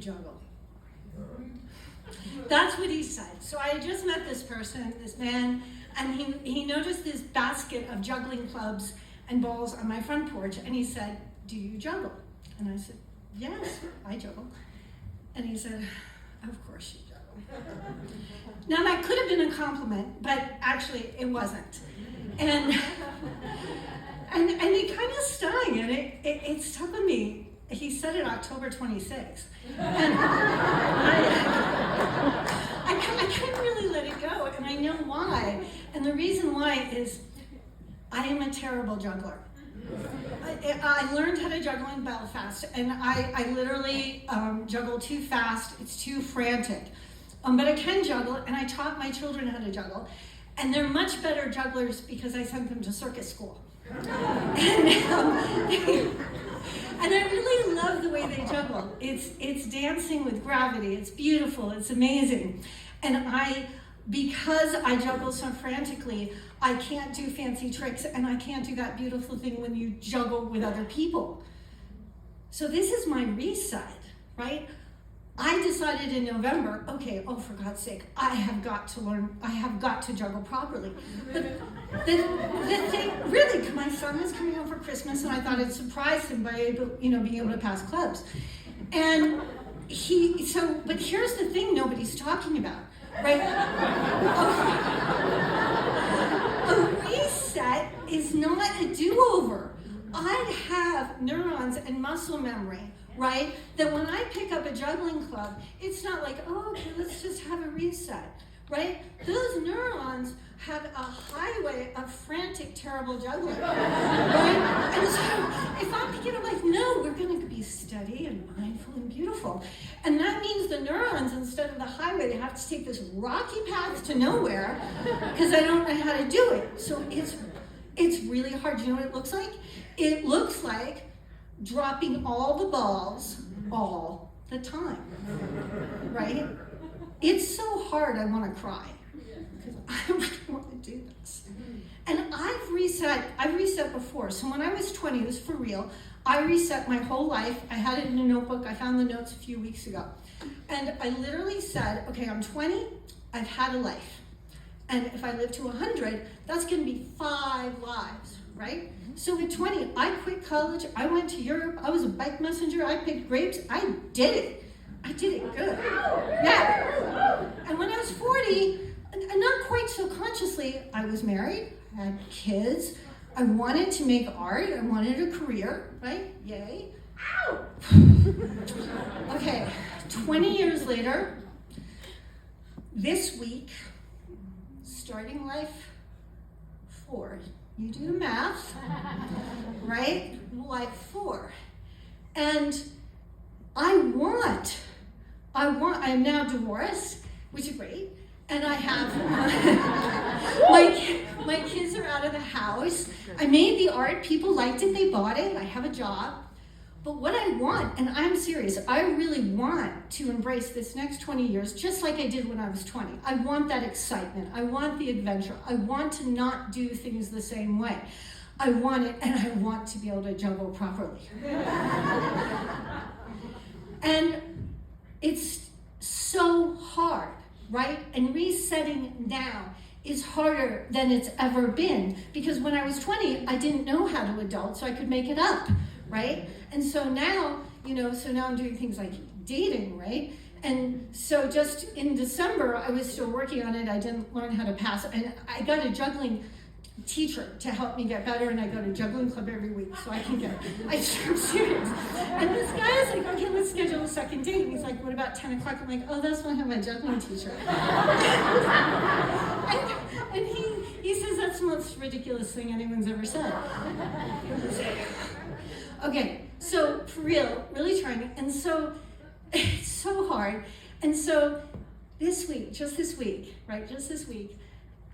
juggle? That's what he said. So I had just met this person, this man, and he noticed this basket of juggling clubs and balls on my front porch, and he said, do you juggle? And I said, yes, I juggle. And he said, of course you juggle. Now that could have been a compliment, but actually it wasn't. And it kind of stung, and it stuck with me. He said it October 26th. And I couldn't really let it go, and I know why. And the reason why is I am a terrible juggler. I learned how to juggle in Belfast, and I literally juggle too fast. It's too frantic. But I can juggle, and I taught my children how to juggle. And they're much better jugglers because I sent them to circus school. And I really love the way they juggle. It's dancing with gravity. It's beautiful. It's amazing. And because I juggle so frantically, I can't do fancy tricks, and I can't do that beautiful thing when you juggle with other people. So this is my reset, right? I decided in November, okay, oh, for God's sake, I have got to learn, I have got to juggle properly. But the thing, really, my son was coming home for Christmas, and I thought I'd surprise him by being able to pass clubs. And but here's the thing nobody's talking about, right? A reset is not a do-over. I have neurons and muscle memory, right? That when I pick up a juggling club, it's not like, oh, okay, let's just have a reset, right? Those neurons have a highway of frantic, terrible juggling, right? And so if I'm picking up, like, no, we're going to be steady and mindful and beautiful. And that means the neurons, instead of the highway, they have to take this rocky path to nowhere because I don't know how to do it. So it's really hard. You know what it looks like? It looks like dropping all the balls all the time, right? It's so hard I want to cry because I really want to do this. And I've reset before. So when I was 20, this is for real, I reset my whole life. I had it in a notebook. I found the notes a few weeks ago. And I literally said, okay, I'm 20, I've had a life. And if I live to 100, that's going to be 5 lives, right? So at 20, I quit college, I went to Europe, I was a bike messenger, I picked grapes, I did it. I did it good. Yeah. And when I was 40, and not quite so consciously, I was married, I had kids, I wanted to make art, I wanted a career, right? Yay. Ow! Okay, 20 years later, this week, starting life 4. You do the math, right? Life 4. And I'm now divorced, which is great. And I have, my kids are out of the house. I made the art, people liked it, they bought it, I have a job. But what I want, and I'm serious, I really want to embrace this next 20 years just like I did when I was 20. I want that excitement. I want the adventure. I want to not do things the same way. I want it, and I want to be able to juggle properly. And it's so hard, right? And resetting now is harder than it's ever been, because when I was 20, I didn't know how to adult, so I could make it up, right? And so now, now I'm doing things like dating, right? And so just in December, I was still working on it. I didn't learn how to pass, and I got a juggling teacher to help me get better, and I go to juggling club every week so I can get, I'm serious. And this guy is like, okay, let's schedule a second date. And he's like, what about 10 o'clock? I'm like, oh, that's when I have my juggling teacher. and he says, that's the most ridiculous thing anyone's ever said. Okay, so for real, really trying. And so it's so hard. And so this week,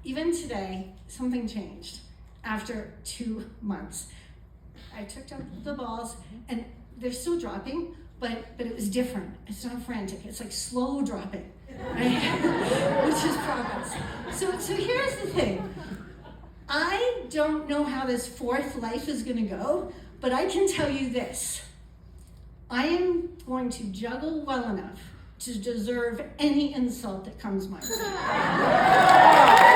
even today, something changed after 2 months. I took down the balls, and they're still dropping, but it was different. It's not frantic. It's like slow dropping, right? Which is progress. So here's the thing. I don't know how this 4th life is going to go, but I can tell you this. I am going to juggle well enough to deserve any insult that comes my way.